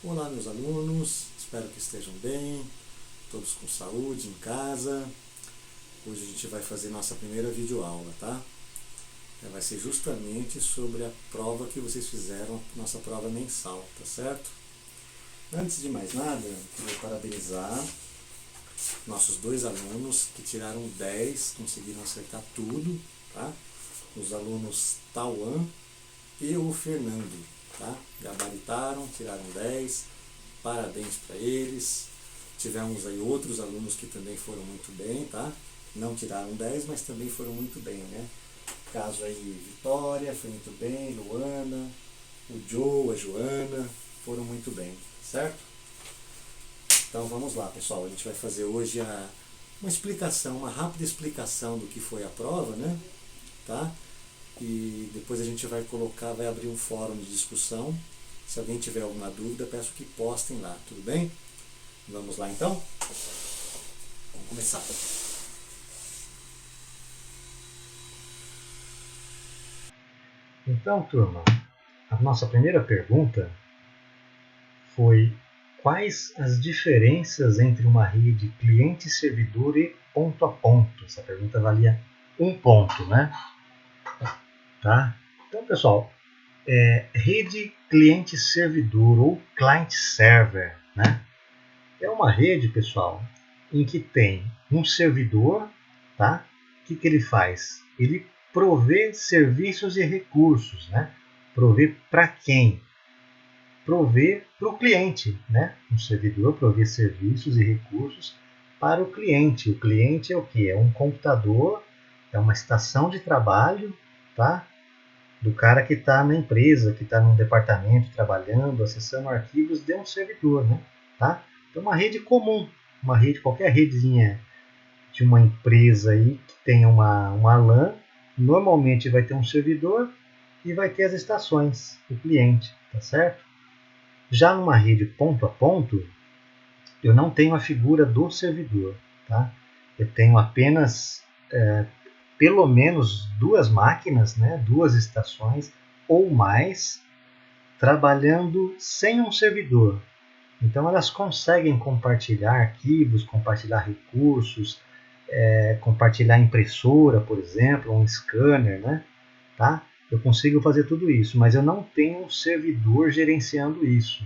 Olá, meus alunos, espero que estejam bem, todos com saúde em casa. Hoje a gente vai fazer nossa primeira videoaula, tá? Vai ser justamente sobre a prova que vocês fizeram, nossa prova mensal, tá certo? Antes de mais nada, queria parabenizar nossos dois alunos que tiraram 10, conseguiram acertar tudo, tá? Os alunos Tauan e o Fernando, tá? Gabaritaram, tiraram 10, parabéns para eles. Tivemos aí outros alunos que também foram muito bem, tá? Não tiraram 10, mas também foram muito bem, né? Caso aí Vitória, foi muito bem, Luana, o Joe, a Joana, foram muito bem, certo? Então vamos lá, pessoal, a gente vai fazer hoje uma explicação, uma rápida explicação do que foi a prova, né? Tá? E depois a gente vai abrir um fórum de discussão. Se alguém tiver alguma dúvida, peço que postem lá, tudo bem? Vamos lá então? Vamos começar. Então, turma, a nossa primeira pergunta foi: quais as diferenças entre uma rede cliente-servidor e ponto a ponto? Essa pergunta valia 1 ponto, né? Tá? Então, pessoal, rede cliente-servidor ou client-server, né? É uma rede, pessoal, em que tem um servidor, tá? O que ele faz? Ele provê serviços e recursos, né? Provê para quem? Provê para o cliente, né? Um servidor provê serviços e recursos para o cliente. O cliente é o que? É um computador, é uma estação de trabalho, tá? Do cara que está na empresa, que está num departamento trabalhando, acessando arquivos de um servidor, né? Tá? Então, uma rede comum, qualquer redezinha de uma empresa aí que tenha uma LAN, normalmente vai ter um servidor e vai ter as estações, o cliente, tá certo? Já numa rede ponto a ponto, eu não tenho a figura do servidor, tá? Eu tenho apenas pelo menos duas máquinas, né, duas estações ou mais, trabalhando sem um servidor. Então elas conseguem compartilhar arquivos, compartilhar recursos, compartilhar impressora, por exemplo, um scanner, né? Tá? Eu consigo fazer tudo isso, mas eu não tenho um servidor gerenciando isso,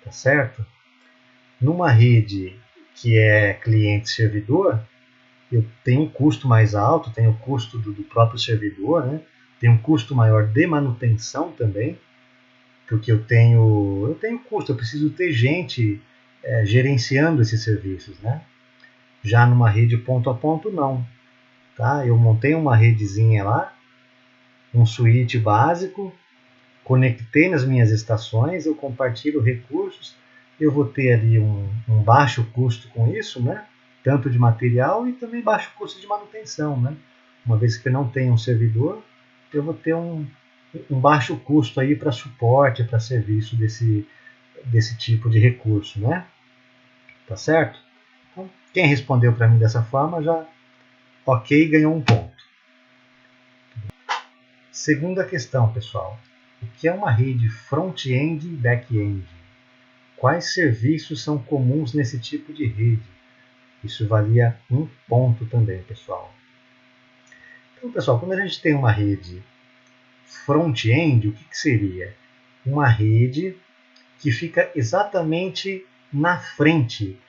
tá certo? Numa rede que é cliente-servidor, eu tenho um custo mais alto, tenho o custo do próprio servidor, né? Tem um custo maior de manutenção também, porque eu tenho custo, eu preciso ter gente gerenciando esses serviços, né? Já numa rede ponto a ponto, não. Tá? Eu montei uma redezinha lá, um switch básico, conectei nas minhas estações, eu compartilho recursos, eu vou ter ali um baixo custo com isso, né? Tanto de material e também baixo custo de manutenção, né? Uma vez que eu não tenho um servidor, eu vou ter um baixo custo aí para suporte, para serviço desse tipo de recurso, né? Tá certo? Então, quem respondeu para mim dessa forma já, ok, ganhou um ponto. Segunda questão, pessoal. O que é uma rede front-end e back-end? Quais serviços são comuns nesse tipo de rede? Isso valia um ponto também, pessoal. Então, pessoal, quando a gente tem uma rede front-end, o que seria? Uma rede que fica exatamente na frente.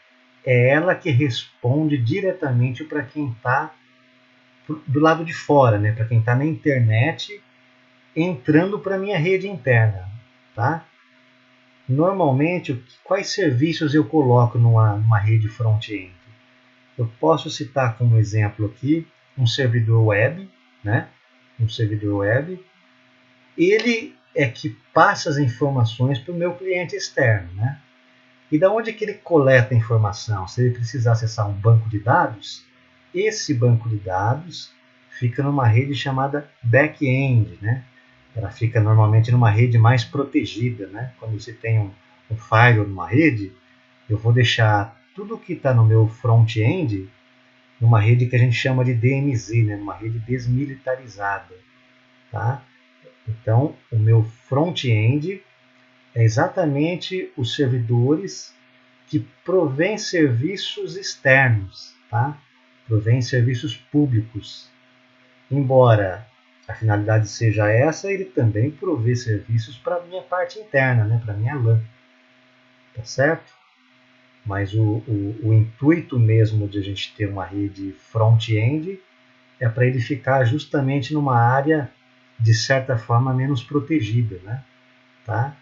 É ela que responde diretamente para quem está do lado de fora, né? Para quem está na internet entrando para a minha rede interna. Tá? Normalmente, quais serviços eu coloco numa rede front-end? Eu posso citar como exemplo aqui um servidor web, né? Um servidor web. Ele é que passa as informações para o meu cliente externo, né? E da onde que ele coleta a informação? Se ele precisar acessar um banco de dados, esse banco de dados fica numa rede chamada back-end, né? Ela fica normalmente numa rede mais protegida, né? Quando você tem um firewall numa rede, eu vou deixar tudo que está no meu front-end numa rede que a gente chama de DMZ, né? Numa rede desmilitarizada, tá? Então, o meu front-end é exatamente os servidores que provêm serviços externos, tá? Provém serviços públicos. Embora a finalidade seja essa, ele também provê serviços para a minha parte interna, né? Para a minha LAN. Tá certo? Mas o intuito mesmo de a gente ter uma rede front-end é para ele ficar justamente numa área, de certa forma, menos protegida, né? Tá?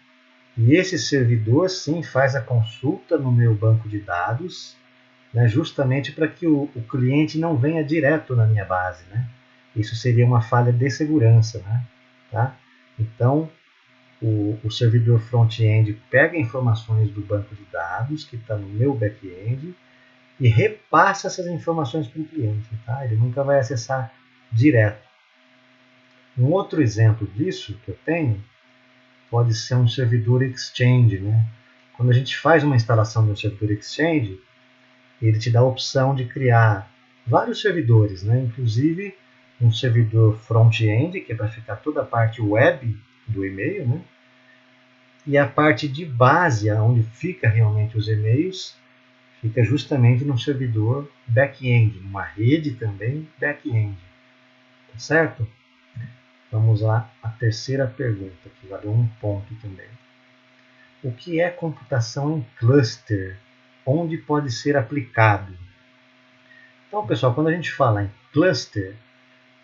E esse servidor, sim, faz a consulta no meu banco de dados, né, justamente para que o cliente não venha direto na minha base, né? Isso seria uma falha de segurança, né? Tá? Então, o servidor front-end pega informações do banco de dados que está no meu back-end e repassa essas informações para o cliente. Tá? Ele nunca vai acessar direto. Um outro exemplo disso que eu tenho pode ser um servidor Exchange. Né? Quando a gente faz uma instalação de um servidor Exchange, ele te dá a opção de criar vários servidores, né? Inclusive um servidor front-end, que é para ficar toda a parte web do e-mail, né? E a parte de base, onde fica realmente os e-mails, fica justamente no servidor back-end, numa rede também back-end. Tá certo? Vamos lá, a terceira pergunta, que valeu um ponto também. O que é computação em cluster? Onde pode ser aplicado? Então, pessoal, quando a gente fala em cluster,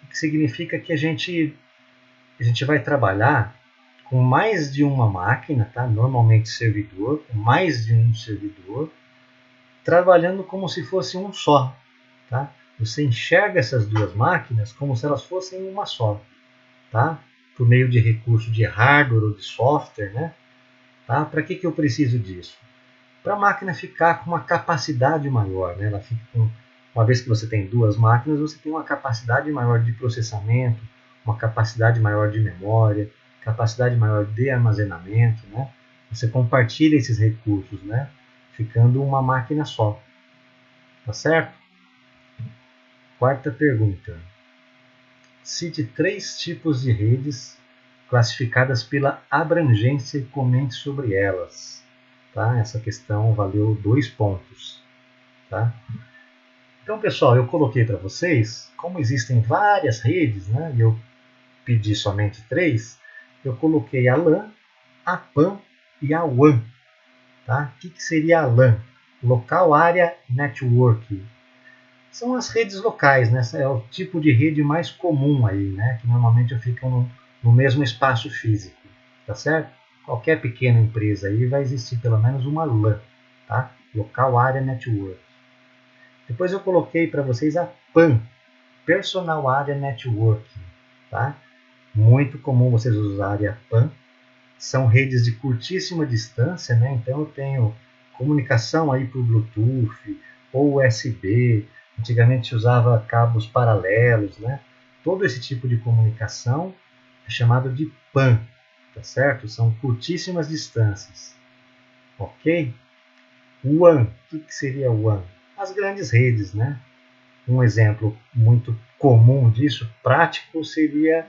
o que significa que a gente vai trabalhar com mais de uma máquina, tá? Normalmente servidor, com mais de um servidor, trabalhando como se fosse um só. Tá? Você enxerga essas duas máquinas como se elas fossem uma só, tá? Por meio de recurso de hardware ou de software. Né? Tá? Para que eu preciso disso? Para a máquina ficar com uma capacidade maior. Né? Ela fica com, uma vez que você tem duas máquinas, você tem uma capacidade maior de processamento, uma capacidade maior de memória, capacidade maior de armazenamento. Né? Você compartilha esses recursos, né? Ficando uma máquina só. Tá certo? Quarta pergunta. Cite 3 tipos de redes classificadas pela abrangência e comente sobre elas. Tá? Essa questão valeu 2 pontos. Tá? Então, pessoal, eu coloquei para vocês, como existem várias redes, né, e eu pedi somente 3, eu coloquei a LAN, a PAN e a WAN. Tá? O que seria a LAN? Local Area Network. São as redes locais, né? É o tipo de rede mais comum aí, né? Que normalmente ficam no mesmo espaço físico, tá certo? Qualquer pequena empresa aí vai existir pelo menos uma LAN, tá? Local Area Network. Depois eu coloquei para vocês a PAN, Personal Area Network, tá? Muito comum vocês usarem a PAN. São redes de curtíssima distância, né? Então eu tenho comunicação aí por Bluetooth ou USB. Antigamente se usava cabos paralelos, né? Todo esse tipo de comunicação é chamado de PAN, tá certo? São curtíssimas distâncias, ok? WAN, o que seria WAN? As grandes redes, né? Um exemplo muito comum disso, prático, seria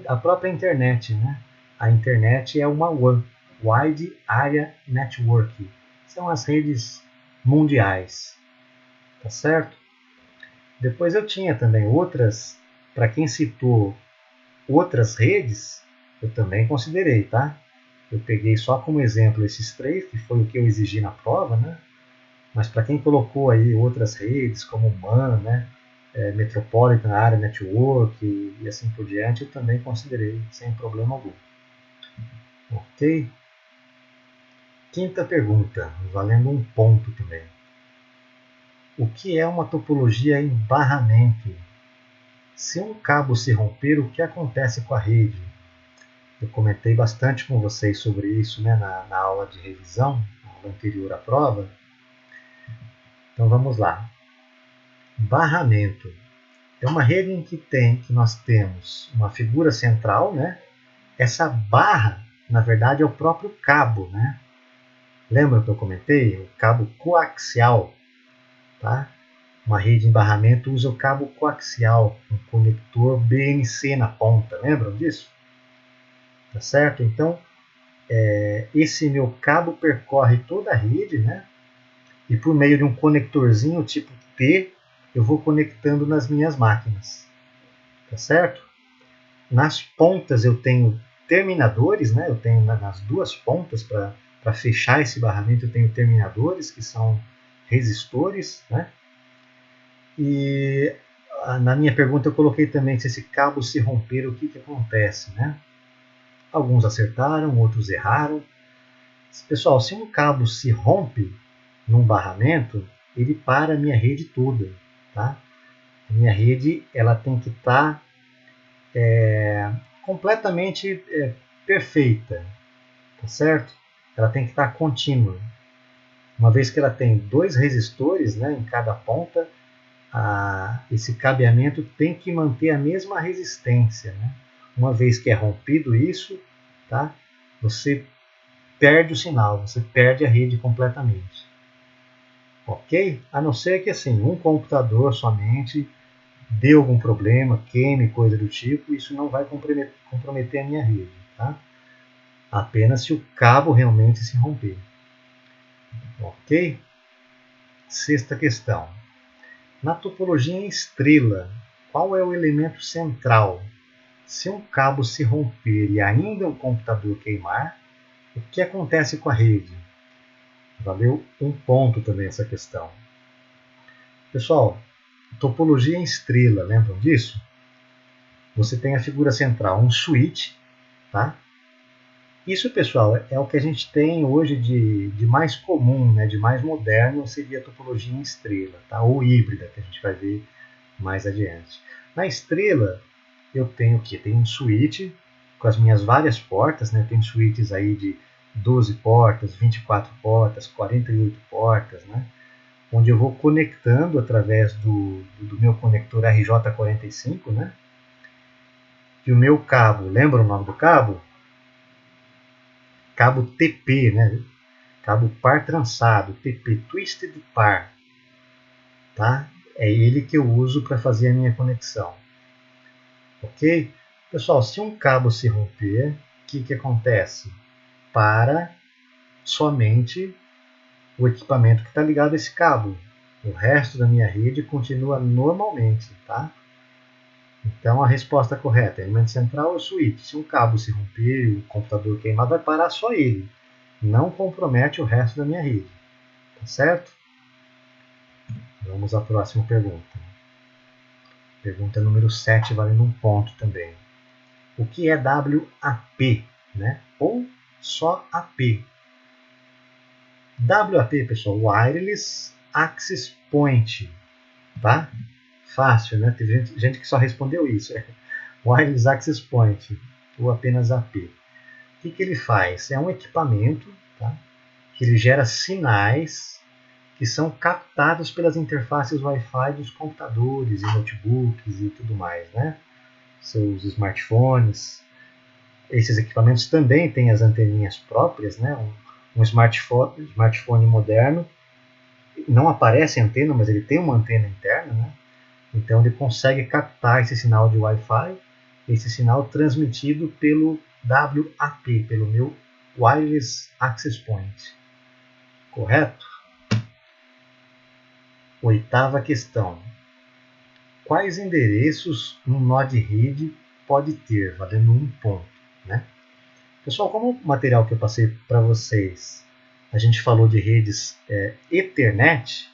a própria internet, né? A internet é uma WAN, Wide Area Network. São as redes mundiais, tá certo? Depois eu tinha também outras, para quem citou outras redes, eu também considerei, tá? Eu peguei só como exemplo esses 3, que foi o que eu exigi na prova, né? Mas para quem colocou aí outras redes, como MAN, né? Metropolitan Area Network e assim por diante, eu também considerei, sem problema algum. Ok? Quinta pergunta, valendo um ponto também. O que é uma topologia em barramento? Se um cabo se romper, o que acontece com a rede? Eu comentei bastante com vocês sobre isso, né, na aula de revisão, na aula anterior à prova. Então vamos lá. Barramento é uma rede em que nós temos uma figura central, né? Essa barra, na verdade, é o próprio cabo, né? Lembra que eu comentei? O cabo coaxial, tá? Uma rede em barramento usa o cabo coaxial, um conector BNC na ponta, lembram disso? Tá certo? Então, esse meu cabo percorre toda a rede, né? E por meio de um conectorzinho tipo T, eu vou conectando nas minhas máquinas, tá certo? Nas pontas eu tenho terminadores, né? Eu tenho nas duas pontas para fechar esse barramento, eu tenho terminadores que são resistores, né? E na minha pergunta eu coloquei também se esse cabo se romper, o que acontece, né? Alguns acertaram, outros erraram. Pessoal, se um cabo se rompe num barramento, ele para a minha rede toda, tá? A minha rede ela tem que estar completamente perfeita, tá certo? Ela tem que estar contínua. Uma vez que ela tem 2 resistores, né, em cada ponta, esse cabeamento tem que manter a mesma resistência, né? Uma vez que é rompido isso, tá? Você perde o sinal, você perde a rede completamente. Ok? A não ser que assim, um computador somente dê algum problema, queime, coisa do tipo, isso não vai comprometer a minha rede, tá? Apenas se o cabo realmente se romper. Ok? Sexta questão. Na topologia em estrela, qual é o elemento central? Se um cabo se romper e ainda um computador queimar, o que acontece com a rede? Valeu um ponto também essa questão. Pessoal, topologia em estrela, lembram disso? Você tem a figura central, um switch, tá? Isso, pessoal, é o que a gente tem hoje de mais comum, né, de mais moderno, seria a topologia em estrela, tá? Ou híbrida, que a gente vai ver mais adiante. Na estrela, eu tenho o quê? Tenho um switch com as minhas várias portas, né? Tem switches aí de 12 portas, 24 portas, 48 portas, né? Onde eu vou conectando através do meu conector RJ45, né? E o meu cabo, lembra o nome do cabo? Cabo TP, né? Cabo par trançado, TP, Twisted Par, tá? É ele que eu uso para fazer a minha conexão. Ok? Pessoal, se um cabo se romper, o que acontece? Para somente o equipamento que está ligado a esse cabo. O resto da minha rede continua normalmente, tá? Então a resposta correta é elemento central ou switch. Se um cabo se romper, o computador queimar, vai parar só ele. Não compromete o resto da minha rede. Tá certo? Vamos à próxima pergunta. Pergunta número 7, valendo um ponto também. O que é WAP, né? Ou só AP? WAP, pessoal, Wireless Access Point, tá? Fácil, né? Teve gente que só respondeu isso. Wireless Access Point, ou apenas AP. O que ele faz? É um equipamento, tá? Que ele gera sinais que são captados pelas interfaces Wi-Fi dos computadores e notebooks e tudo mais, né? Seus smartphones. Esses equipamentos também têm as anteninhas próprias, né? Um smartphone moderno não aparece antena, mas ele tem uma antena interna, né? Então ele consegue captar esse sinal de Wi-Fi, esse sinal transmitido pelo WAP, pelo meu Wireless Access Point. Correto? Oitava questão. Quais endereços um nó de rede pode ter, valendo um ponto, né? Pessoal, como o material que eu passei para vocês, a gente falou de redes Ethernet,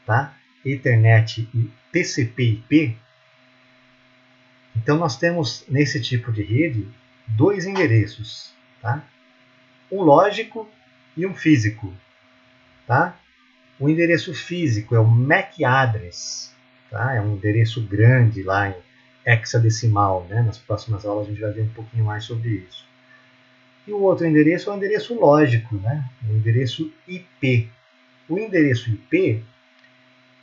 tá? Ethernet e TCP/IP. Então nós temos nesse tipo de rede 2 endereços, tá? Um lógico e um físico, tá? O endereço físico é o MAC address, tá? É um endereço grande lá em hexadecimal, né? Nas próximas aulas a gente vai ver um pouquinho mais sobre isso. E o outro endereço é o endereço lógico, né? O endereço IP. O endereço IP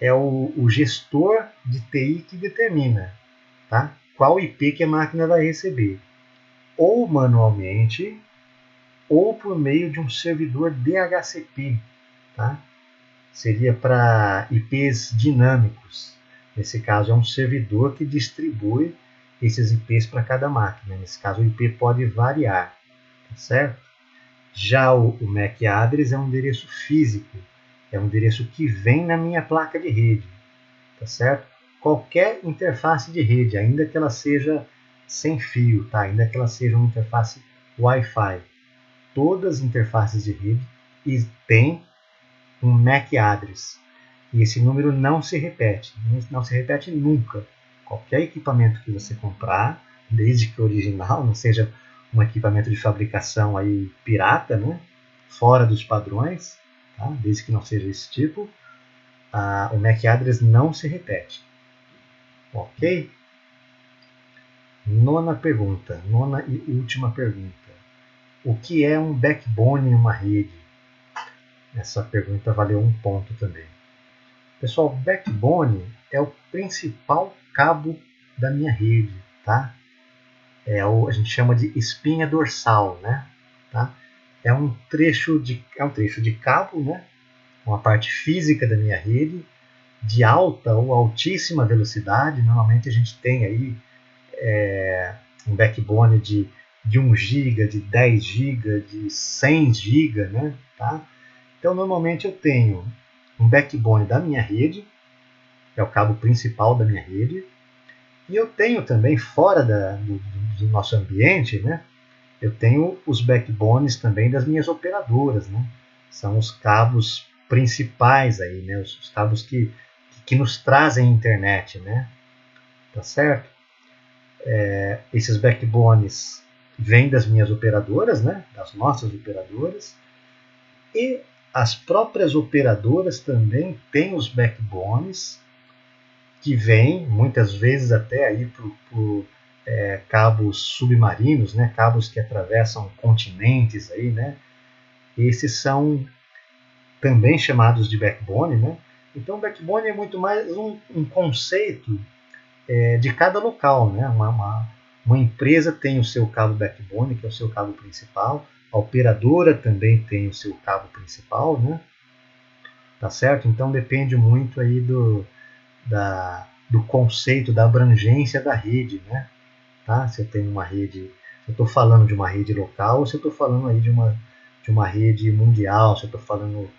é o gestor de TI que determina, tá? Qual IP que a máquina vai receber. Ou manualmente, ou por meio de um servidor DHCP, tá? Seria para IPs dinâmicos. Nesse caso, é um servidor que distribui esses IPs para cada máquina. Nesse caso, o IP pode variar, tá certo? Já o MAC address é um endereço físico, é um endereço que vem na minha placa de rede, tá certo? Qualquer interface de rede, ainda que ela seja sem fio, tá? Ainda que ela seja uma interface Wi-Fi, todas as interfaces de rede têm um MAC address. E esse número não se repete nunca. Qualquer equipamento que você comprar, desde que o original não seja um equipamento de fabricação aí pirata, né? Fora dos padrões, tá? Desde que não seja esse tipo, o MAC address não se repete. Ok? Nona e última pergunta. O que é um backbone em uma rede? Essa pergunta valeu 1 ponto também. Pessoal, backbone é o principal cabo da minha rede, tá? A gente chama de espinha dorsal, né? Tá? É um trecho de cabo, né? Uma parte física da minha rede, de alta ou altíssima velocidade. Normalmente a gente tem aí um backbone de 1 GB, de 10 GB, de 100 GB, né? Tá? Então, normalmente eu tenho um backbone da minha rede, que é o cabo principal da minha rede, e eu tenho também, fora do nosso ambiente, né? Eu tenho os backbones também das minhas operadoras, né? São os cabos principais aí, né? Os cabos que nos trazem internet, né? Tá certo? Esses backbones vêm das minhas operadoras, né? Das nossas operadoras, e as próprias operadoras também têm os backbones que vêm, muitas vezes até aí por cabos submarinos, né? Cabos que atravessam continentes aí, né? Esses são também chamados de backbone, né? Então, backbone é muito mais um conceito de cada local, né? Uma empresa tem o seu cabo backbone, que é o seu cabo principal. A operadora também tem o seu cabo principal, né? Tá certo? Então depende muito aí do conceito, da abrangência da rede, né? Tá? Se eu tenho uma rede, se eu estou falando de uma rede local, ou se eu estou falando aí de uma rede mundial, se eu estou falando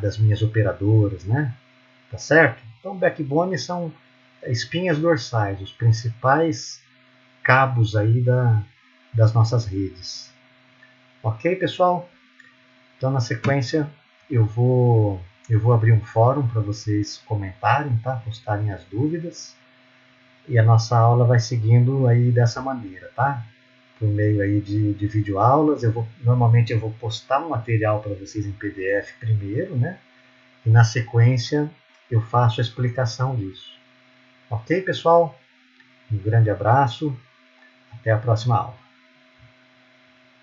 das minhas operadoras, né? Tá certo? Então backbone são espinhas dorsais, os principais cabos aí das nossas redes. Ok, pessoal? Então, na sequência, eu vou abrir um fórum para vocês comentarem, tá? Postarem as dúvidas. E a nossa aula vai seguindo aí dessa maneira, tá? Por meio aí de videoaulas. Normalmente eu vou postar um material para vocês em PDF primeiro, né? E na sequência eu faço a explicação disso. Ok, pessoal? Um grande abraço. Até a próxima aula.